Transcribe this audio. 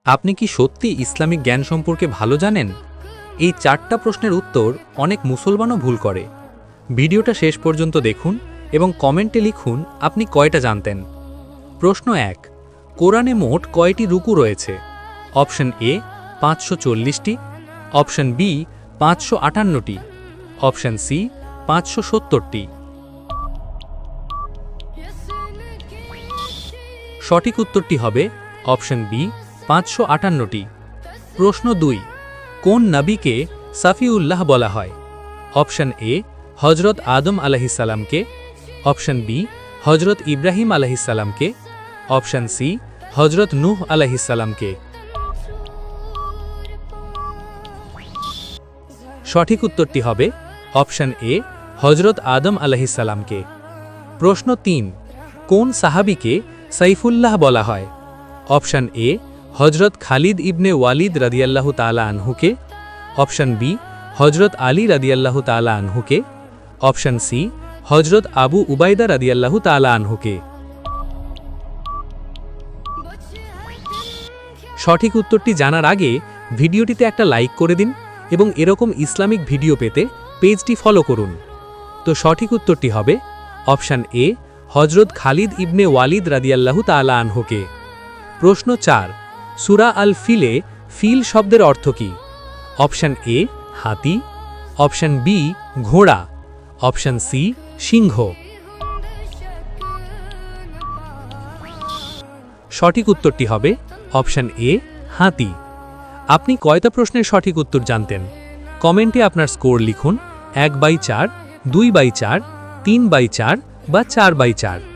আপনি কি সত্যি ইসলামিক জ্ঞান সম্পর্কে ভালো জানেন? এই 4টা প্রশ্নের উত্তর অনেক মুসলমানও ভুল করে। ভিডিওটা শেষ পর্যন্ত দেখুন এবং কমেন্টে লিখুন আপনি কয়টা জানতেন। প্রশ্ন 1, কোরআনে মোট কয়টি রুকু রয়েছে? অপশন এ 540টি, অপশন বি 558টি, অপশন সি 570টি। সঠিক উত্তরটি হবে অপশন বি 558টি। প্রশ্ন 2, কোন নবীকে সাফিউল্লাহ বলা হয়? অপশন এ হজরত আদম আলাইহিসসালামকে, অপশন বি হজরত ইব্রাহিম আলাইহিসসালামকে, অপশন সি হজরত নূহ আলাইহিসসালামকে। সঠিক উত্তরটি হবে অপশন এ হজরত আদম আলাইহিসসালামকে। প্রশ্ন 3, কোন সাহাবীকে সাইফুল্লাহ বলা হয়? অপশন এ হজরত খালিদ ইবনে ওয়ালিদ রাদিয়াল্লাহু তাআলা আনহুকে, অপশন বি হজরত আলী রাদিয়াল্লাহু তাআলা আনহুকে, অপশন সি হজরত আবু উবাইদা রাদিয়াল্লাহু তাআলা আনহুকে। সঠিক উত্তরটি জানার আগে ভিডিওটিতে একটা লাইক করে দিন এবং এরকম ইসলামিক ভিডিও পেতে পেজটি ফলো করুন। তো সঠিক উত্তরটি হবে অপশন এ হজরত খালিদ ইবনে ওয়ালিদ রাদিয়াল্লাহু তাআলা আনহুকে। প্রশ্ন 4, সূরা আল ফিলে ফিল শব্দের অর্থ কী? অপশন এ হাতি, অপশন বি ঘোড়া, অপশন সি সিংহ। সঠিক উত্তরটি হবে অপশন এ হাতি। আপনি কয়টা প্রশ্নের সঠিক উত্তর জানতেন? কমেন্টে আপনার স্কোর লিখুন, 1/4, 2/4, 3/4 বা 4/4।